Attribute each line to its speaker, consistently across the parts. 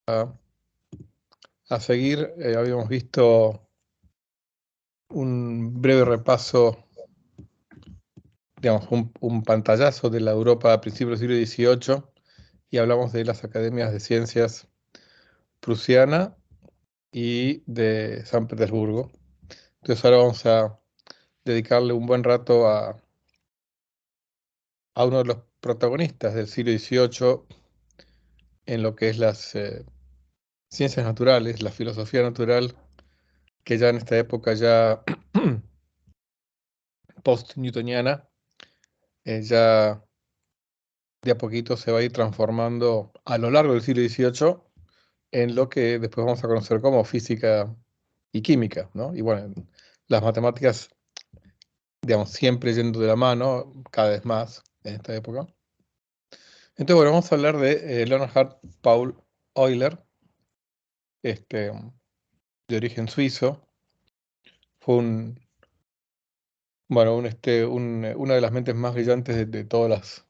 Speaker 1: a, a seguir. Habíamos visto un breve repaso, digamos, un pantallazo de la Europa a principios del siglo XVIII y hablamos de las academias de ciencias prusiana y de San Petersburgo. Entonces ahora vamos a dedicarle un buen rato a uno de los protagonistas del siglo XVIII en lo que es las ciencias naturales, la filosofía natural, que ya en esta época ya post-newtoniana, ya de a poquito se va a ir transformando a lo largo del siglo XVIII en lo que después vamos a conocer como física y química, ¿no? Y bueno, las matemáticas, digamos, siempre yendo de la mano, cada vez más en esta época. Entonces, bueno, vamos a hablar de Leonhard Paul Euler, este, de origen suizo. Fue bueno, una de las mentes más brillantes de todos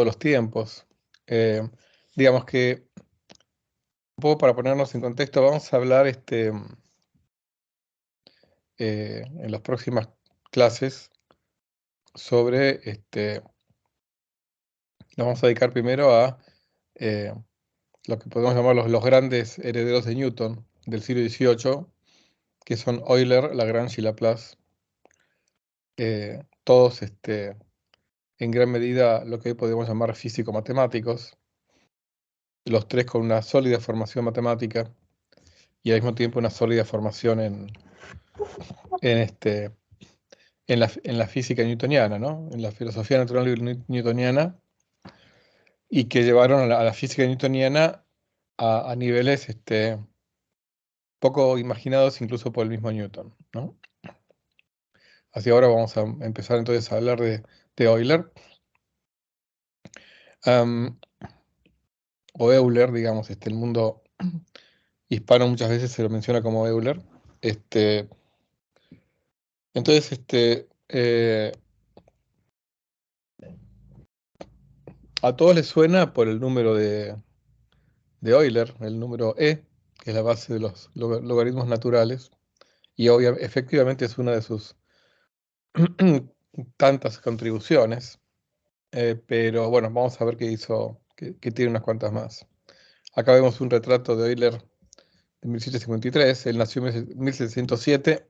Speaker 1: los tiempos. Eh, digamos que, un poco para ponernos en contexto, vamos a hablar en las próximas clases sobre, nos vamos a dedicar primero a eh, lo que podemos llamar los grandes herederos de Newton del siglo XVIII, que son Euler, Lagrange y Laplace, todos en gran medida lo que hoy podemos llamar físico-matemáticos, los tres con una sólida formación matemática y al mismo tiempo una sólida formación en, este, en la física newtoniana, ¿no? En la filosofía natural newtoniana, y que llevaron a la física newtoniana a niveles poco imaginados incluso por el mismo Newton, ¿no? Así ahora vamos a empezar entonces a hablar de Euler, am, o Euler, digamos, el mundo hispano muchas veces se lo menciona como Euler. Este, entonces, a todos les suena por el número de Euler, el número E, que es la base de los logaritmos naturales, y efectivamente es una de sus tantas contribuciones, pero bueno, vamos a ver qué hizo, que tiene unas cuantas más. Acá vemos un retrato de Euler de 1753, él nació en 1707,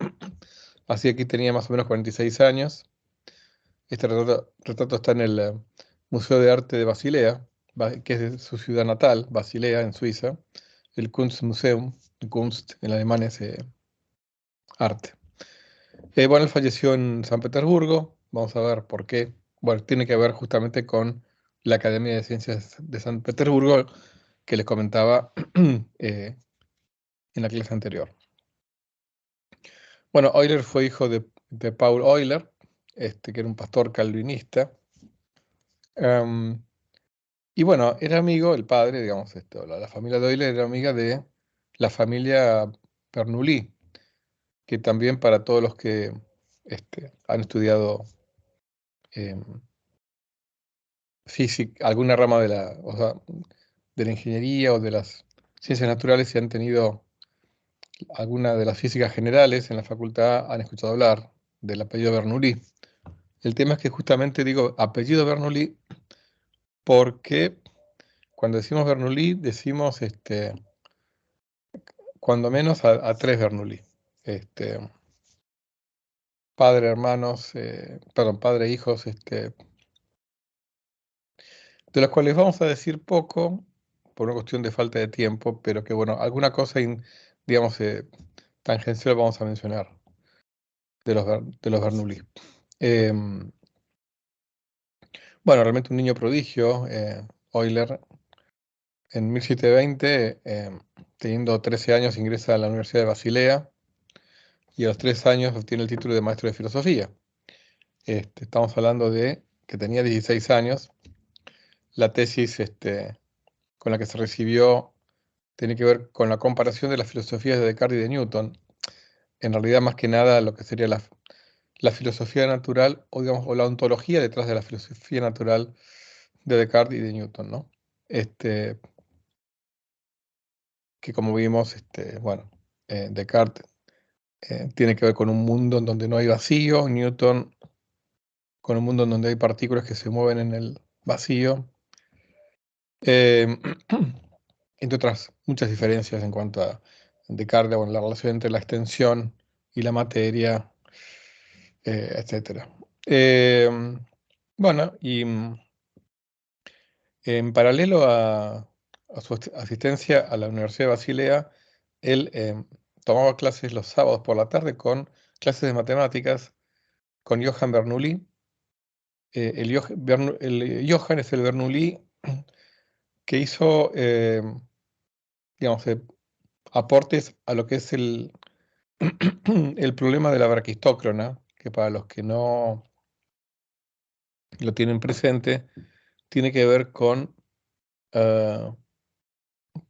Speaker 1: así que aquí tenía más o menos 46 años. Este retrato está en el Museo de Arte de Basilea, que es de su ciudad natal, Basilea, en Suiza. El Kunstmuseum, Kunst en alemán es arte. Bueno, él falleció en San Petersburgo. Vamos a ver por qué. Bueno, tiene que ver justamente con la Academia de Ciencias de San Petersburgo que les comentaba en la clase anterior. Bueno, Euler fue hijo de Paul Euler, que era un pastor calvinista. Em, y bueno, era amigo, el padre, digamos, la familia de Euler era amiga de la familia Bernoulli, que también para todos los que han estudiado em, física, alguna rama o sea, de la ingeniería o de las ciencias naturales, si han tenido alguna de las físicas generales en la facultad, han escuchado hablar del apellido Bernoulli. El tema es que justamente digo apellido Bernoulli porque cuando decimos Bernoulli decimos cuando menos a tres Bernoulli. Este, padre, hermanos, perdón, padre, hijos, de los cuales vamos a decir poco por una cuestión de falta de tiempo, pero que bueno, alguna cosa, digamos, tangencial vamos a mencionar de los Bernoulli. Em, bueno, realmente un niño prodigio, Euler, en 1720, teniendo 13 años, ingresa a la Universidad de Basilea y a los 3 años obtiene el título de maestro de filosofía. Estamos hablando de que tenía 16 años. La tesis con la que se recibió tiene que ver con la comparación de las filosofías de Descartes y de Newton. En realidad, más que nada, lo que sería la filosofía natural, o digamos, o la ontología detrás de la filosofía natural de Descartes y de Newton, ¿no? que como vimos, bueno, Descartes tiene que ver con un mundo en donde no hay vacío, Newton con un mundo en donde hay partículas que se mueven en el vacío, eh, entre otras muchas diferencias en cuanto a Descartes, bueno, la relación entre la extensión y la materia, etcétera. Bueno, y en paralelo a su asistencia a la Universidad de Basilea, él tomaba clases los sábados por la tarde con clases de matemáticas con Johann Bernoulli. Johann es el Bernoulli que hizo, digamos, aportes a lo que es el problema de la braquistócrona, que para los que no lo tienen presente, tiene que ver eh,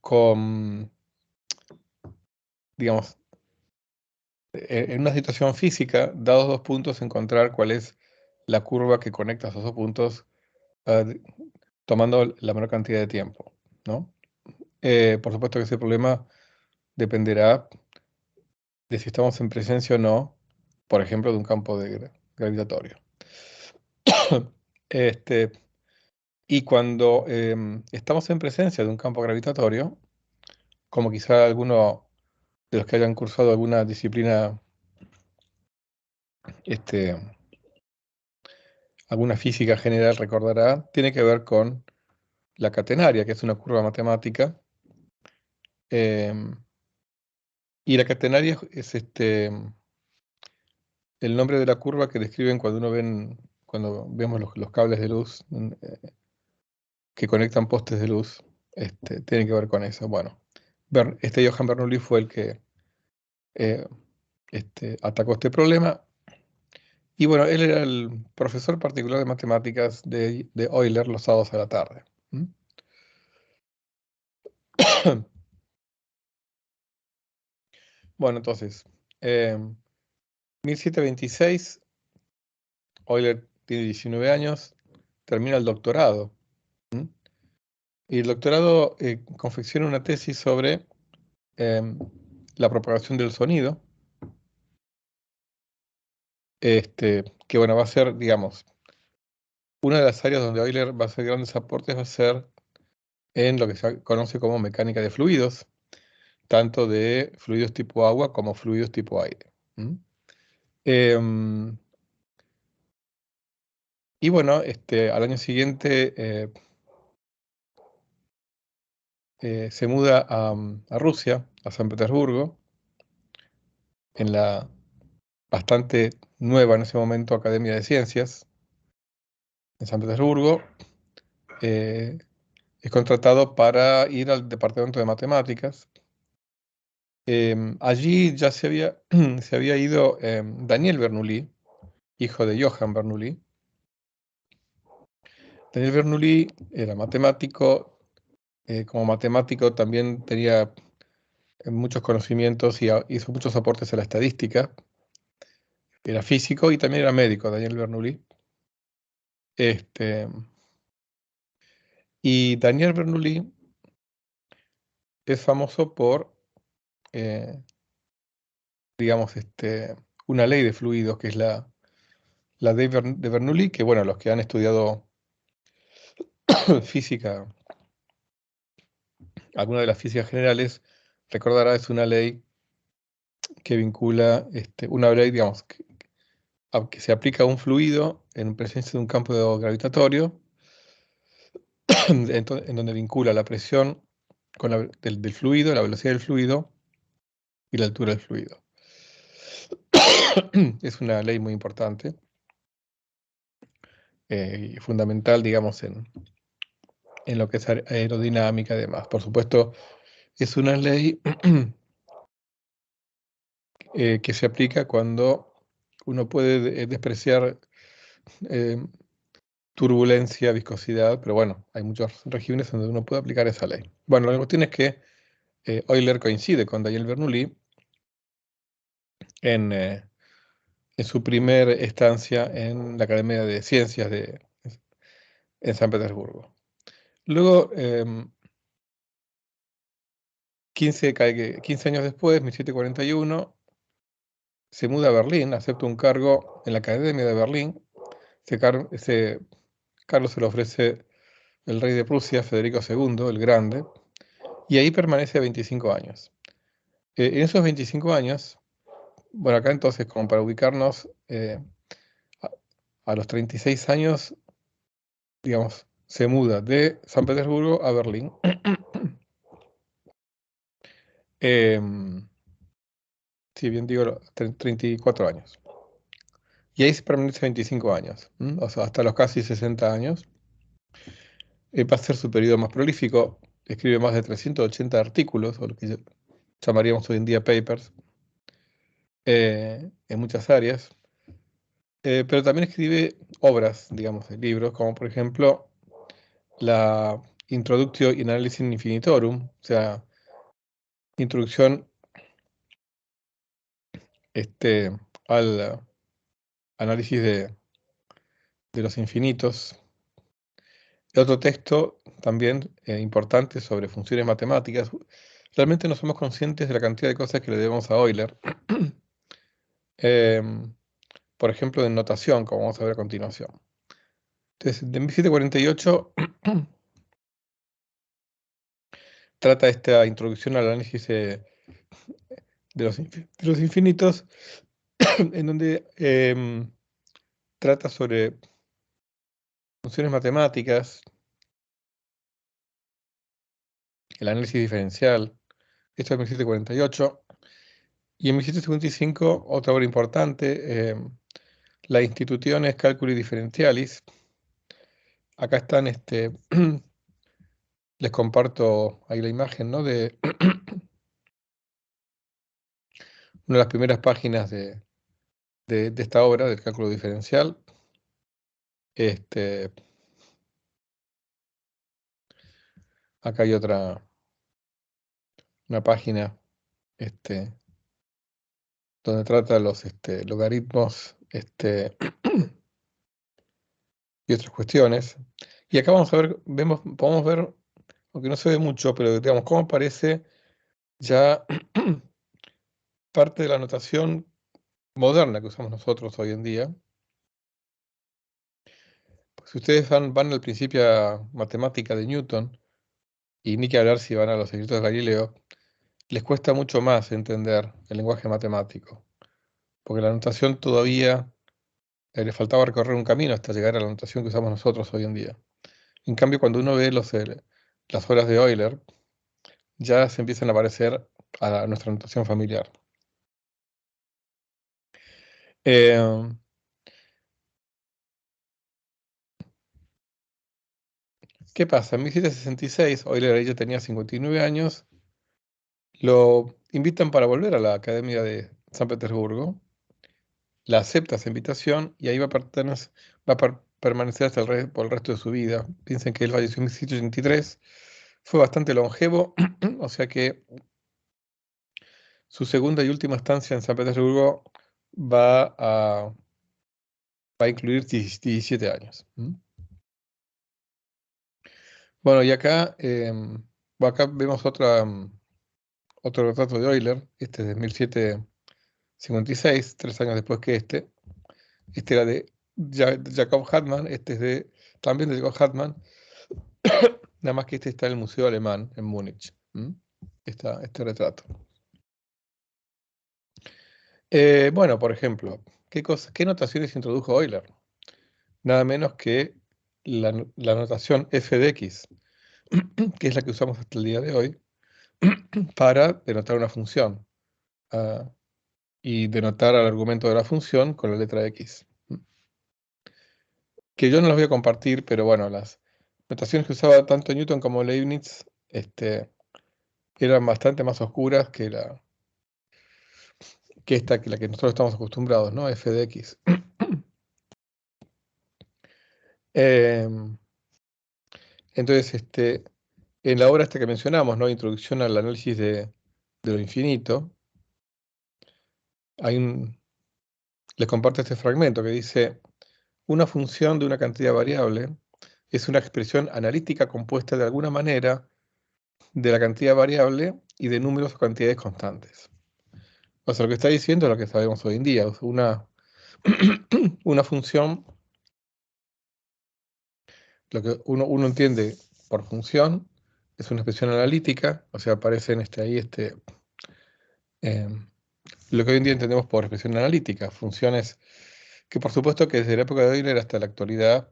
Speaker 1: con, digamos, en una situación física, dados dos puntos, encontrar cuál es la curva que conecta esos dos puntos, eh, tomando la menor cantidad de tiempo, ¿no? Por supuesto que ese problema dependerá de si estamos en presencia o no, por ejemplo, de un campo gravitatorio. Este, y cuando estamos en presencia de un campo gravitatorio, como quizá alguno de los que hayan cursado alguna disciplina, este, alguna física general recordará, tiene que ver con la catenaria, que es una curva matemática. Y la catenaria es el nombre de la curva que describen cuando vemos los cables de luz que conectan postes de luz. Tiene que ver con eso. Bueno, Johann Bernoulli fue el que eh, atacó este problema. Y bueno, él era el profesor particular de matemáticas de Euler los sábados a la tarde. ¿Mm? Bueno, entonces, 1726, Euler tiene 19 años, termina el doctorado. ¿Mm? Y el doctorado confecciona una tesis sobre la propagación del sonido, que bueno, va a ser, digamos, una de las áreas donde Euler va a hacer grandes aportes va a ser en lo que se conoce como mecánica de fluidos, tanto de fluidos tipo agua como fluidos tipo aire. ¿Mm? Em, y bueno, al año siguiente se muda a Rusia, a San Petersburgo, en la bastante nueva en ese momento Academia de Ciencias en San Petersburgo. Es contratado para ir al departamento de matemáticas. Allí ya se había ido Daniel Bernoulli, hijo de Johann Bernoulli. Daniel Bernoulli era matemático, como matemático también tenía muchos conocimientos y hizo muchos aportes a la estadística. Era físico y también era médico, Daniel Bernoulli. Este, y Daniel Bernoulli es famoso por, eh, digamos, una ley de fluidos, que es la ley de Bernoulli, que bueno, los que han estudiado física, alguna de las físicas generales, recordará, es una ley que vincula, una ley, digamos, que se aplica a un fluido en presencia de un campo gravitatorio, en donde vincula la presión del fluido, la velocidad del fluido y la altura del fluido. Es una ley muy importante y fundamental, digamos, en lo que es aerodinámica y demás. Por supuesto, es una ley que se aplica cuando uno puede despreciar eh, turbulencia, viscosidad, pero bueno, hay muchos regímenes donde uno puede aplicar esa ley. Bueno, la cuestión es que Euler coincide con Daniel Bernoulli en, eh, en su primer estancia en la Academia de Ciencias en San Petersburgo. Luego, 15 años después, 1741, se muda a Berlín, acepta un cargo en la Academia de Berlín. Ese cargo se lo ofrece el rey de Prusia, Federico II, el Grande, y ahí permanece 25 años. En esos 25 años, bueno, acá entonces, como para ubicarnos, a, a los 36 años, digamos, se muda de San Petersburgo a Berlín. Si bien digo, 34 años. Y ahí se permanece 25 años, o sea, hasta los casi 60 años. Va a ser su periodo más prolífico. Escribe más de 380 artículos, o lo que llamaríamos hoy en día papers, en muchas áreas. Pero también escribe obras, digamos, de libros, como por ejemplo la Introductio in Analysis Infinitorum, o sea, introducción al análisis de los infinitos. Otro texto también importante sobre funciones matemáticas. Realmente no somos conscientes de la cantidad de cosas que le debemos a Euler. Em, por ejemplo, de notación, como vamos a ver a continuación. Entonces, de 1748 trata esta introducción al análisis de los infinitos, en donde trata sobre funciones matemáticas, el análisis diferencial. Esto es 1748. Y en 1755, otra obra importante, la Institutiones Calculi Differentialis. Acá están, les comparto ahí la imagen, ¿no? De una de las primeras páginas de esta obra, del cálculo diferencial. Acá hay una página, donde trata los logaritmos, y otras cuestiones. Y acá vamos a ver, podemos ver, aunque no se ve mucho, pero digamos, cómo aparece ya parte de la notación moderna que usamos nosotros hoy en día. Pues si ustedes van al Principia Matemática de Newton, y ni que hablar si van a los escritos de Galileo, les cuesta mucho más entender el lenguaje matemático, porque la notación todavía le faltaba recorrer un camino hasta llegar a la notación que usamos nosotros hoy en día. En cambio, cuando uno ve las obras de Euler, ya se empiezan a parecer a nuestra notación familiar. Eh, ¿Qué pasa? En 1766, Euler ya tenía 59 años, lo invitan para volver a la Academia de San Petersburgo, la acepta esa invitación y ahí permanecer hasta por el resto de su vida. Piensen que él falleció en 1783, fue bastante longevo, o sea que su segunda y última estancia en San Petersburgo va a incluir 17 años. Bueno, y acá vemos otro retrato de Euler. Este es de 1756, 3 años después que este. Este era de Jacob Hartmann, este es también de Jacob Hartmann, nada más que este está en el Museo Alemán en Múnich. Este retrato. Bueno, por ejemplo, ¿qué notaciones introdujo Euler? Nada menos que la notación f de x, que es la que usamos hasta el día de hoy, para denotar una función, y denotar al argumento de la función con la letra x. Que yo no las voy a compartir, pero bueno, las notaciones que usaba tanto Newton como Leibniz eran bastante más oscuras que la que nosotros estamos acostumbrados, ¿no? F de x. Em, entonces, en la obra esta que mencionamos, ¿no? Introducción al análisis de lo infinito, les comparto este fragmento que dice: una función de una cantidad variable es una expresión analítica compuesta de alguna manera de la cantidad variable y de números o cantidades constantes. O sea, lo que está diciendo es lo que sabemos hoy en día. Una función, lo que uno entiende por función, es una expresión analítica, o sea, aparecen lo que hoy en día entendemos por expresión analítica, funciones que por supuesto que desde la época de Euler hasta la actualidad,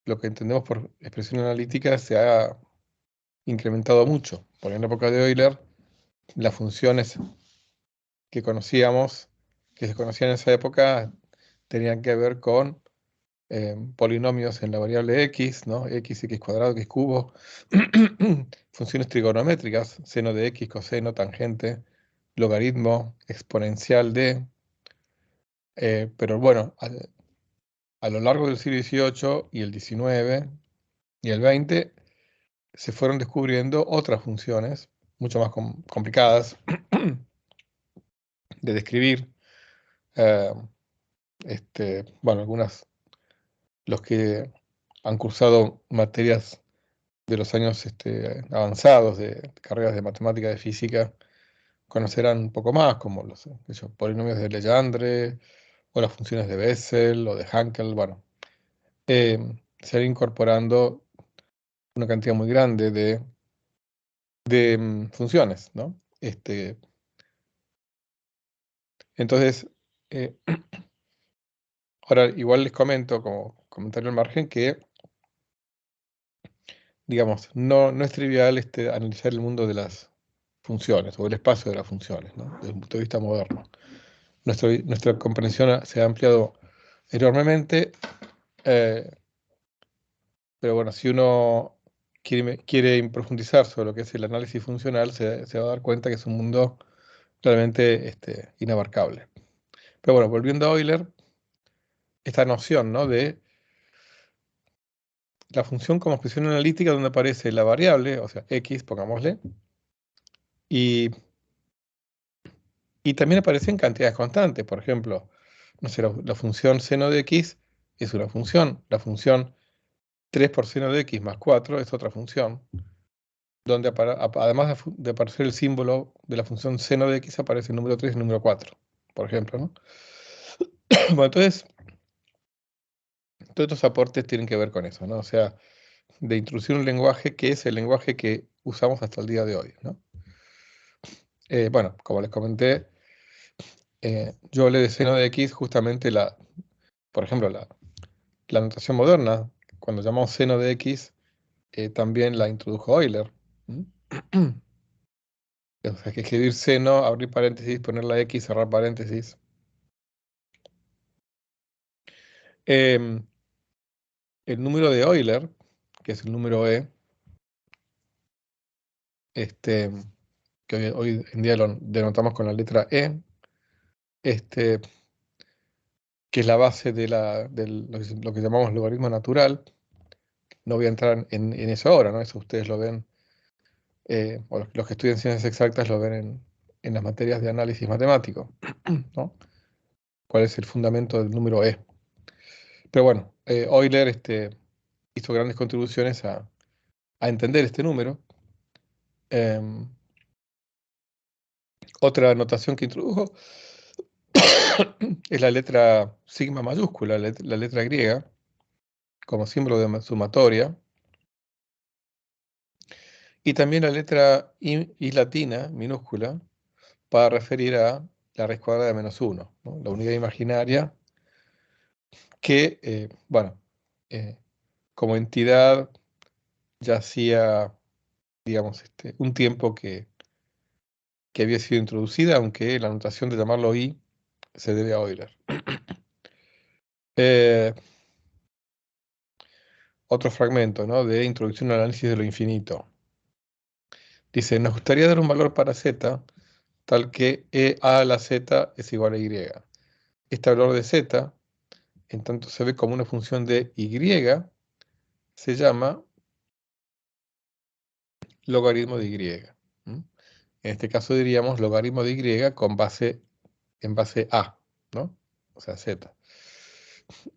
Speaker 1: lo que entendemos por expresión analítica se ha incrementado mucho, porque en la época de Euler las funciones que conocíamos, que se conocían en esa época, tenían que ver con polinomios en la variable x, ¿no? X cuadrado, x cubo, funciones trigonométricas, seno de x, coseno, tangente, logaritmo, exponencial de, pero bueno, a lo largo del siglo XVIII y el XIX y el XX se fueron descubriendo otras funciones mucho más complicadas de describir. eh, bueno, los que han cursado materias de los años avanzados de carreras de matemática, de física, conocerán un poco más, como esos polinomios de Legendre, o las funciones de Bessel, o de Hankel, bueno, eh, se han ido incorporando una cantidad muy grande de funciones, ¿no? Entonces, eh, ahora igual les comento, como comentario al margen, que, digamos, no es trivial analizar el mundo de las funciones, o el espacio de las funciones, ¿no? Desde un punto de vista moderno. Nuestra comprensión se ha ampliado enormemente, eh, pero bueno, si uno quiere profundizar sobre lo que es el análisis funcional, se va a dar cuenta que es un mundo realmente inabarcable. Pero bueno, volviendo a Euler, esta noción, ¿no?, de la función como expresión analítica donde aparece la variable, o sea, x, pongámosle, y, y también aparecen cantidades constantes. Por ejemplo, no sé, la función seno de x es una función, la función 3 por seno de x más 4 es otra función, donde además de aparecer el símbolo de la función seno de x, aparece el número 3 y el número 4, por ejemplo, ¿no? Bueno, entonces, todos estos aportes tienen que ver con eso, ¿no? O sea, de introducir un lenguaje que es el lenguaje que usamos hasta el día de hoy, ¿no? Bueno, como les comenté, yo hablé de seno de x justamente por ejemplo, la notación moderna, cuando llamamos seno de x, también la introdujo Euler. ¿Mm? O sea, que escribir seno, abrir paréntesis, poner la x, cerrar paréntesis. Em, el número de Euler, que es el número E, que hoy en día lo denotamos con la letra E, este, que es la base lo que llamamos logaritmo natural. No voy a entrar en eso ahora, ¿no? Eso ustedes lo ven, o los que estudian ciencias exactas lo ven en las materias de análisis matemático, ¿no? ¿Cuál es el fundamento del número E? Pero bueno, Euler hizo grandes contribuciones a entender este número. Em, Otra notación que introdujo es la letra sigma mayúscula, la letra griega, como símbolo de sumatoria, y también la letra I latina, minúscula, para referir a la raíz cuadrada de menos 1, ¿no? La unidad imaginaria que, bueno, eh, como entidad ya hacía, digamos, un tiempo que había sido introducida, aunque la notación de llamarlo I se debe a Euler. Eh, Otro fragmento, ¿no?, de Introducción al análisis de lo infinito. Dice, nos gustaría dar un valor para z tal que e a la z es igual a y. Este valor de z, en tanto se ve como una función de y, se llama logaritmo de y. ¿Mm? En este caso diríamos logaritmo de y en base a, ¿no? O sea, z.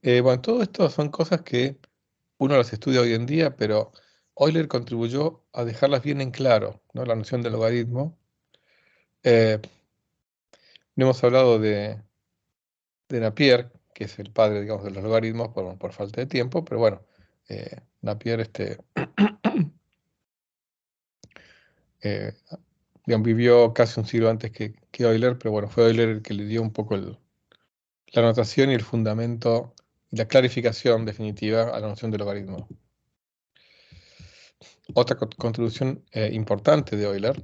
Speaker 1: Bueno, todo esto son cosas que uno las estudia hoy en día, pero Euler contribuyó a dejarlas bien en claro, ¿no? La noción del logaritmo. No hemos hablado de Napier, que es el padre, digamos, de los logaritmos por falta de tiempo, pero bueno, Napier eh, digamos, vivió casi un siglo antes que Euler, pero bueno, fue Euler el que le dio un poco la notación y el fundamento y la clarificación definitiva a la noción de logaritmo. Otra contribución importante de Euler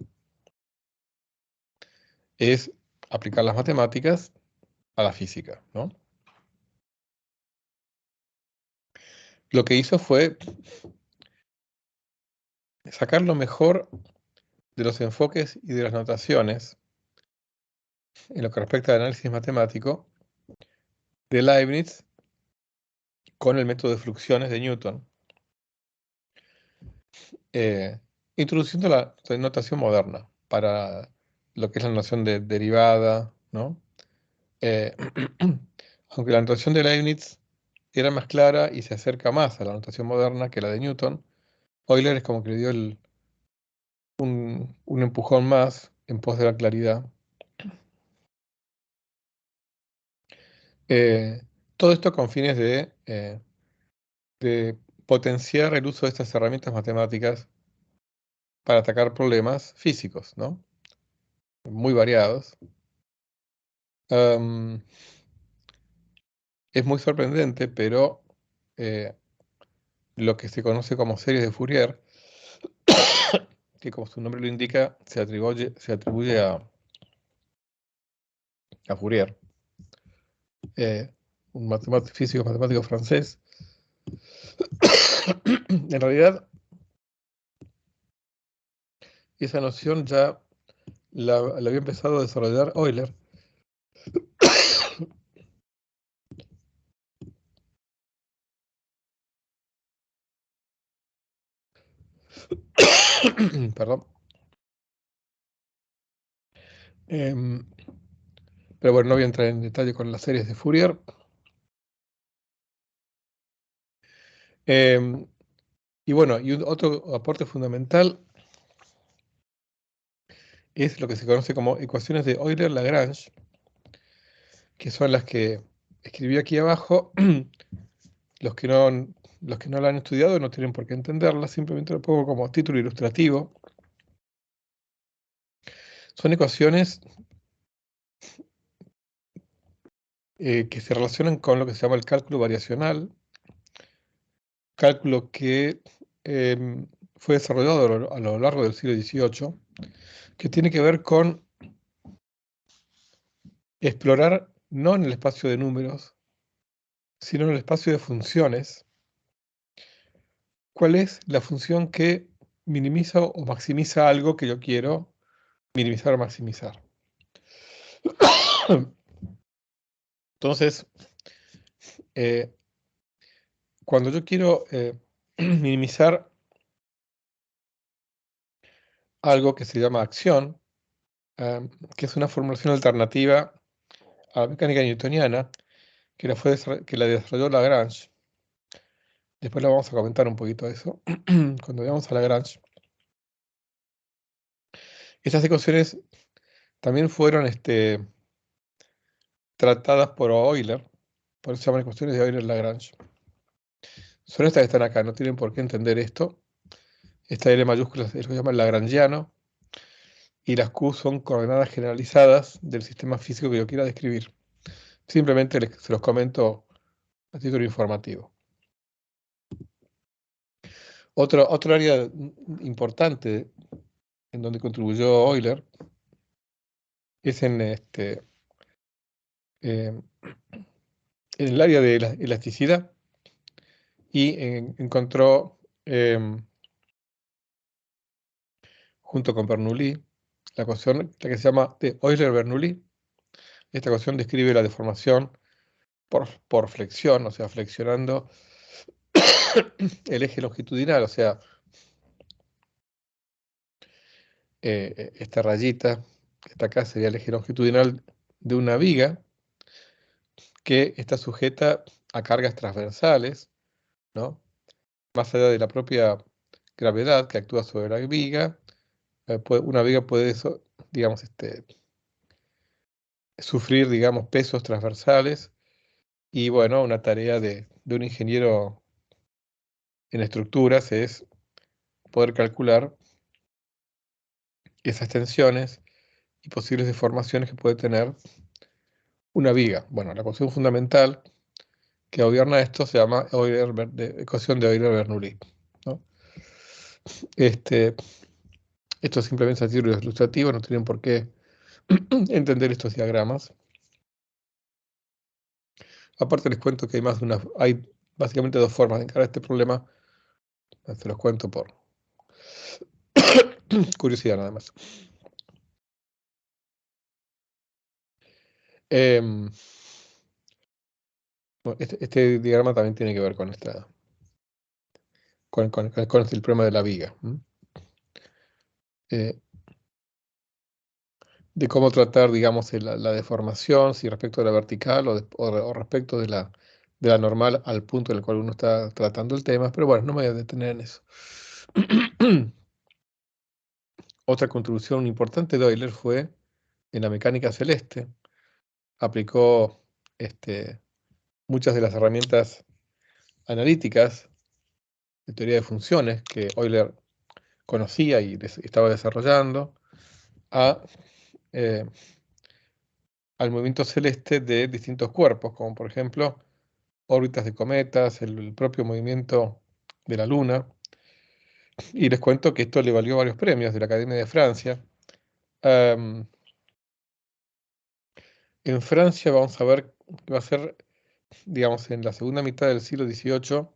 Speaker 1: es aplicar las matemáticas a la física, ¿no? Lo que hizo fue sacar lo mejor de los enfoques y de las notaciones en lo que respecta al análisis matemático de Leibniz con el método de fluxiones de Newton, eh, introduciendo la notación moderna para lo que es la noción de derivada, ¿no? Eh, aunque la notación de Leibniz era más clara y se acerca más a la notación moderna que la de Newton, Euler es como que le dio un empujón más en pos de la claridad. Eh, Todo esto con fines de potenciar el uso de estas herramientas matemáticas para atacar problemas físicos, ¿no? Muy variados. Es muy sorprendente, pero lo que se conoce como series de Fourier, que como su nombre lo indica, se atribuye a Fourier, un físico matemático francés. En realidad, esa noción ya la había empezado a desarrollar Euler. Perdón. Em, pero bueno, no voy a entrar en detalle con las series de Fourier. Y bueno, y otro aporte fundamental es lo que se conoce como ecuaciones de Euler-Lagrange, que son las que escribí aquí abajo. Los que no la han estudiado no tienen por qué entenderla, simplemente lo pongo como título ilustrativo. Son ecuaciones que se relacionan con lo que se llama el cálculo variacional, cálculo que fue desarrollado a lo largo del siglo XVIII, que tiene que ver con explorar no en el espacio de números, sino en el espacio de funciones, cuál es la función que minimiza o maximiza algo que yo quiero minimizar o maximizar. Entonces, eh, cuando yo quiero minimizar algo que se llama acción, que es una formulación alternativa a la mecánica newtoniana, que la desarrolló Lagrange. Después lo vamos a comentar un poquito eso, cuando veamos a Lagrange. Estas ecuaciones también fueron tratadas por Euler, por eso se llaman ecuaciones de Euler-Lagrange. Son estas que están acá, no tienen por qué entender esto. Esta L mayúscula es lo que se llama lagrangiano, y las Q son coordenadas generalizadas del sistema físico que yo quiera describir. Simplemente se los comento a título informativo. Otro área importante en donde contribuyó Euler es en el área de la elasticidad, y encontró, junto con Bernoulli, la ecuación que se llama de Euler-Bernoulli. Esta ecuación describe la deformación por flexión, o sea, flexionando el eje longitudinal, o sea, esta rayita que está acá sería el eje longitudinal de una viga que está sujeta a cargas transversales, ¿no? Más allá de la propia gravedad que actúa sobre la viga. Una viga puede, digamos, sufrir, digamos, pesos transversales. Y bueno, una tarea de un ingeniero en estructuras es poder calcular esas tensiones y posibles deformaciones que puede tener una viga. Bueno, la ecuación fundamental que gobierna esto se llama ecuación de Euler-Bernoulli, ¿no? Esto simplemente es a título ilustrativo, no tienen por qué entender estos diagramas. Aparte les cuento que hay básicamente dos formas de encarar este problema. Se los cuento por curiosidad nada más. Bueno, este diagrama también tiene que ver con con el problema de la viga. Eh, de cómo tratar, digamos, la deformación, si respecto de la vertical o respecto de la normal al punto en el cual uno está tratando el tema, pero bueno, no me voy a detener en eso. Otra contribución importante de Euler fue en la mecánica celeste. Aplicó muchas de las herramientas analíticas de teoría de funciones que Euler conocía y estaba desarrollando eh, al movimiento celeste de distintos cuerpos, como por ejemplo órbitas de cometas, el propio movimiento de la Luna. Y les cuento que esto le valió varios premios de la Academia de Francia. En Francia vamos a ver que va a ser, digamos, en la segunda mitad del siglo XVIII,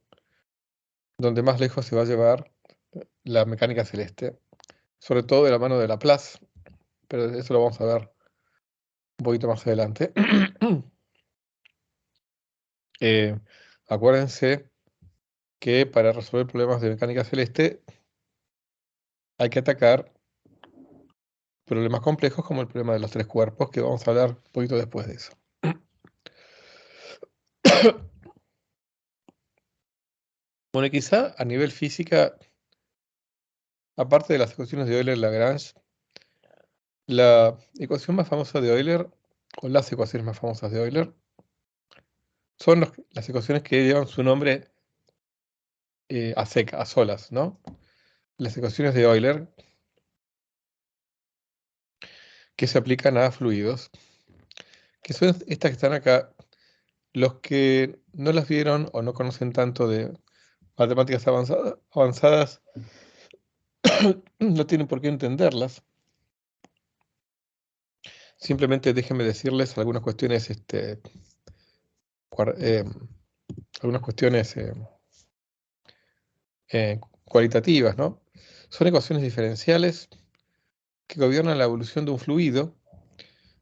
Speaker 1: donde más lejos se va a llevar la mecánica celeste, sobre todo de la mano de Laplace, pero eso lo vamos a ver un poquito más adelante. Acuérdense que para resolver problemas de mecánica celeste hay que atacar problemas complejos como el problema de los tres cuerpos, que vamos a hablar un poquito después de eso. Bueno, y quizá a nivel física, aparte de las ecuaciones de Euler-Lagrange, la ecuación más famosa de Euler, o las ecuaciones más famosas de Euler, son las ecuaciones que llevan su nombre a solas, ¿no? Las ecuaciones de Euler que se aplican a fluidos, que son estas que están acá. Los que no las vieron o no conocen tanto de matemáticas avanzadas no tienen por qué entenderlas. Simplemente déjenme decirles algunas cuestiones, eh, algunas cuestiones cualitativas, ¿no? Son ecuaciones diferenciales que gobiernan la evolución de un fluido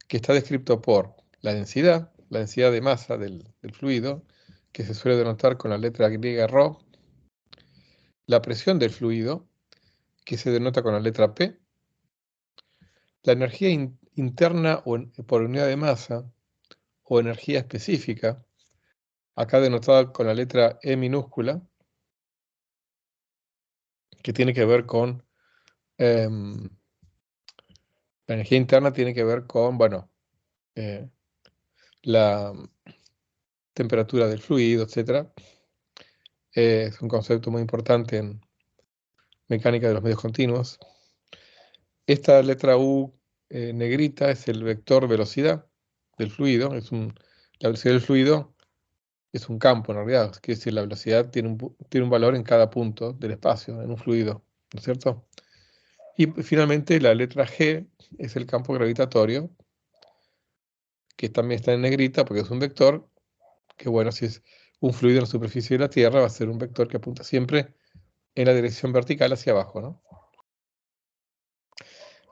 Speaker 1: que está descrito por la densidad de masa del fluido, que se suele denotar con la letra griega ρ, la presión del fluido, que se denota con la letra P, la energía interna por unidad de masa o energía específica, acá denotada con la letra E minúscula, que tiene que ver con la energía interna, tiene que ver con, bueno, la temperatura del fluido, etc. Es un concepto muy importante en mecánica de los medios continuos. Esta letra U negrita es el vector velocidad del fluido. La velocidad del fluido es un campo, en realidad. Quiere decir, la velocidad tiene un valor en cada punto del espacio, en un fluido, ¿no es cierto? Y finalmente la letra G es el campo gravitatorio, que también está en negrita porque es un vector, que bueno, si es un fluido en la superficie de la Tierra, va a ser un vector que apunta siempre en la dirección vertical hacia abajo, ¿no?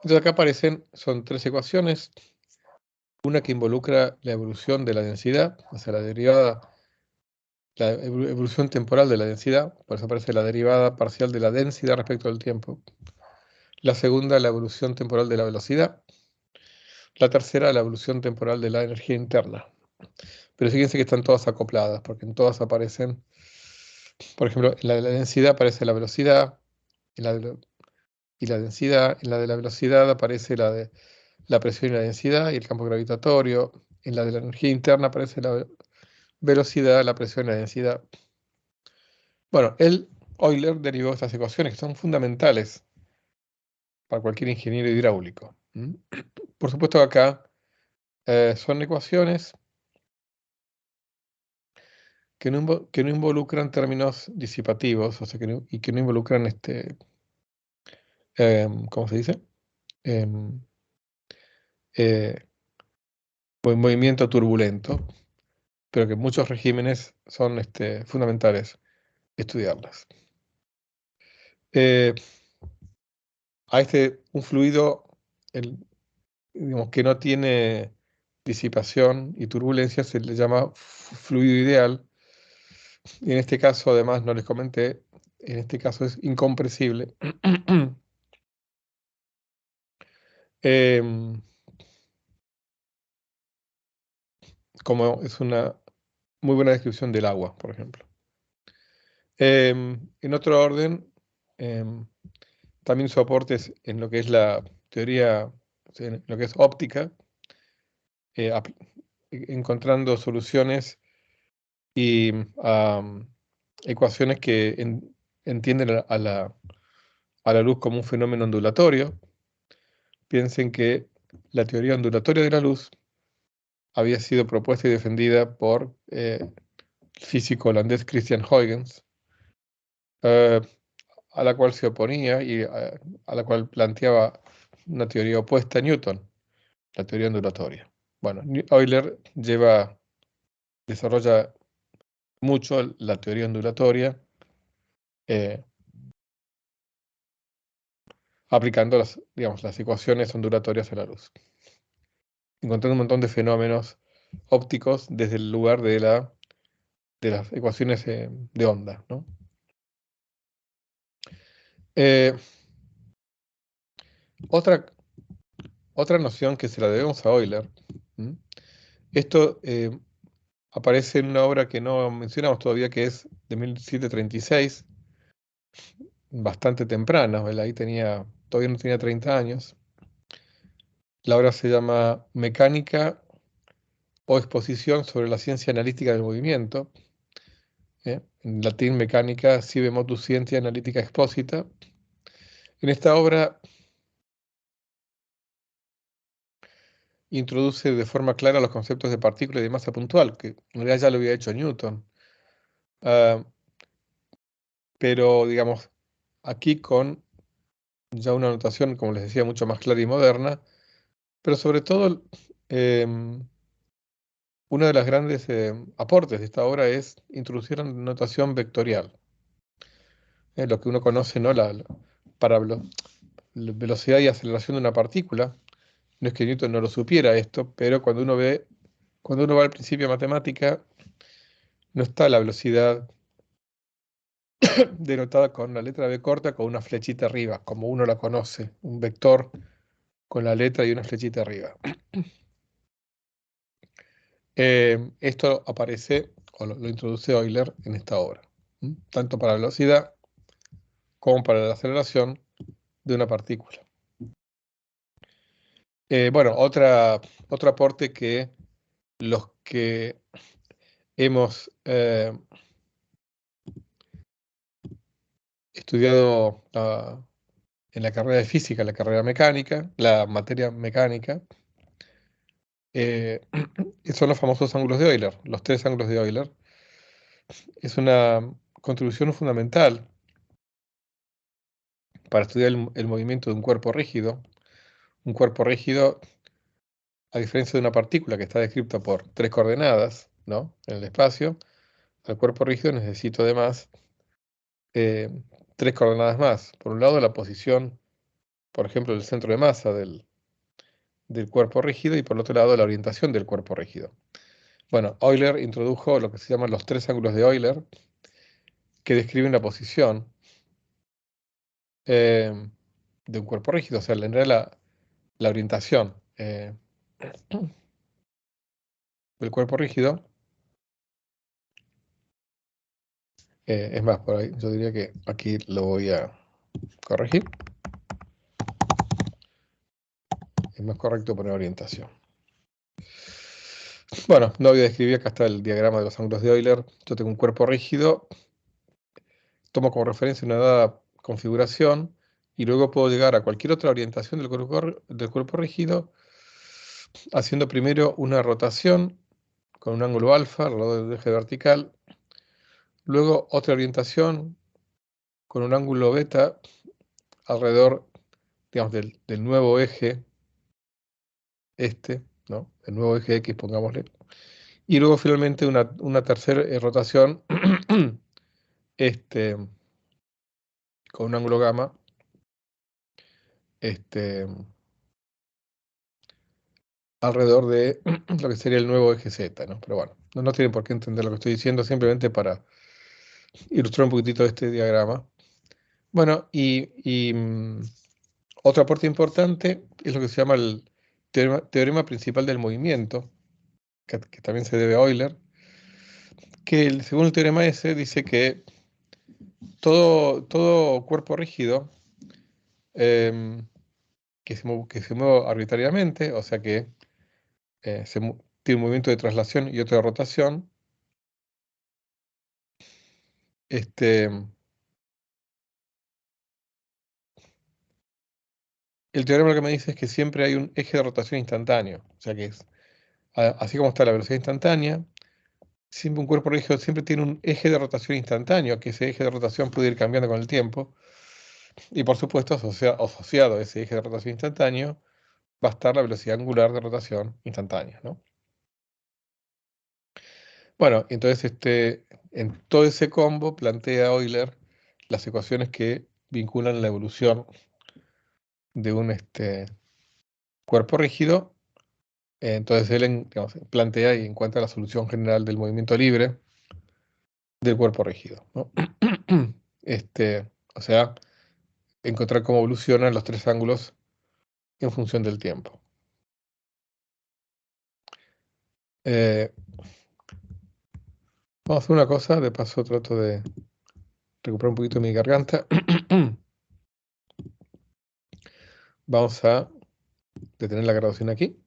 Speaker 1: Entonces acá son tres ecuaciones, una que involucra la evolución de la densidad, o sea, la evolución temporal de la densidad, por eso aparece la derivada parcial de la densidad respecto al tiempo. La segunda, la evolución temporal de la velocidad. La tercera, la evolución temporal de la energía interna. Pero fíjense que están todas acopladas, porque en todas aparecen, por ejemplo, en la densidad aparece la velocidad, en y la densidad. En la de la velocidad aparece la de la presión y la densidad y el campo gravitatorio. En la de la energía interna aparece la velocidad, la presión y la densidad. Bueno, Euler derivó estas ecuaciones que son fundamentales para cualquier ingeniero hidráulico. Por supuesto, acá son ecuaciones que no involucran términos disipativos, o sea, y que no involucran ¿cómo se dice? Em, eh, movimiento turbulento, pero que en muchos regímenes son fundamentales estudiarlas. A un fluido digamos, que no tiene disipación y turbulencia se le llama fluido ideal. Y en este caso, además, no les comenté, en este caso es incompresible. Em, Como es una muy buena descripción del agua, por ejemplo. En otro orden, también su aportes en lo que es la teoría, en lo que es óptica, eh, encontrando soluciones y ecuaciones que entienden a la luz como un fenómeno ondulatorio. Piensen que la teoría ondulatoria de la luz había sido propuesta y defendida por el físico holandés Christian Huygens, eh, a la cual se oponía y a la cual planteaba una teoría opuesta a Newton, la teoría ondulatoria. Bueno, Euler desarrolla mucho la teoría ondulatoria, eh, aplicando digamos, las ecuaciones ondulatorias a la luz, encontrando un montón de fenómenos ópticos desde el lugar de las ecuaciones de onda, ¿no? Eh, otra, otra noción que se la debemos a Euler, esto aparece en una obra que no mencionamos todavía, que es de 1736, bastante temprana, él ahí todavía no tenía 30 años. La obra se llama Mecánica o Exposición sobre la ciencia analítica del movimiento, en latín Mecánica sive motus scientia analytica exposita. En esta obra introduce de forma clara los conceptos de partícula y de masa puntual, que en realidad ya lo había hecho Newton. Pero, digamos, aquí con ya una notación, como les decía, mucho más clara y moderna, pero sobre todo, uno de los grandes aportes de esta obra es introducir una notación vectorial, lo que uno conoce, ¿no? Para la velocidad y aceleración de una partícula. No es que Newton no lo supiera esto, pero cuando uno va al principio de matemática, no está la velocidad denotada con la letra B corta con una flechita arriba, como uno la conoce, un vector con la letra y una flechita arriba. Esto aparece, o lo introduce Euler en esta obra, tanto para la velocidad como para la aceleración de una partícula. Bueno, otro aporte que los que hemos estudiado en la carrera de física, la carrera mecánica, la materia mecánica, son los famosos ángulos de Euler, los tres ángulos de Euler. Es una contribución fundamental para estudiar el movimiento de un cuerpo rígido. Un cuerpo rígido, a diferencia de una partícula que está descrita por tres coordenadas, ¿no? En el espacio, al cuerpo rígido necesito además eh, tres coordenadas más. Por un lado, la posición, por ejemplo, del centro de masa del cuerpo rígido y por otro lado, la orientación del cuerpo rígido. Bueno, Euler introdujo lo que se llaman los tres ángulos de Euler, que describen la posición de un cuerpo rígido, o sea, en realidad la orientación del cuerpo rígido. Es más, por ahí, yo diría que aquí lo voy a Corregir. Es más correcto poner orientación. Bueno, no voy a describir, acá está el diagrama de los ángulos de Euler. Yo tengo un cuerpo rígido, tomo como referencia una dada configuración y luego puedo llegar a cualquier otra orientación del cuerpo rígido haciendo primero una rotación con un ángulo alfa alrededor del eje vertical, luego otra orientación con un ángulo beta alrededor, digamos, del nuevo eje, ¿no? El nuevo eje X, pongámosle. Y luego finalmente una tercera rotación con un ángulo gamma alrededor de lo que sería el nuevo eje Z, ¿no? Pero bueno, no tienen por qué entender lo que estoy diciendo, simplemente para ilustrar un poquitito este diagrama. Bueno, otro aporte importante es lo que se llama el teorema principal del movimiento, que también se debe a Euler, que según el teorema ese dice que todo cuerpo rígido em, que se mueve arbitrariamente, o sea que tiene un movimiento de traslación y otro de rotación, el teorema lo que me dice es que siempre hay un eje de rotación instantáneo, o sea que así como está la velocidad instantánea, siempre un cuerpo rígido siempre tiene un eje de rotación instantáneo, que ese eje de rotación puede ir cambiando con el tiempo, y por supuesto asociado a ese eje de rotación instantáneo va a estar la velocidad angular de rotación instantánea, ¿no? Bueno, entonces en todo ese combo plantea Euler las ecuaciones que vinculan la evolución de un cuerpo rígido. Entonces él digamos, plantea y encuentra la solución general del movimiento libre del cuerpo rígido, ¿no? O sea, encontrar cómo evolucionan los tres ángulos en función del tiempo. Eh, Vamos a hacer una cosa, de paso trato de recuperar un poquito mi garganta. Vamos a detener la grabación aquí.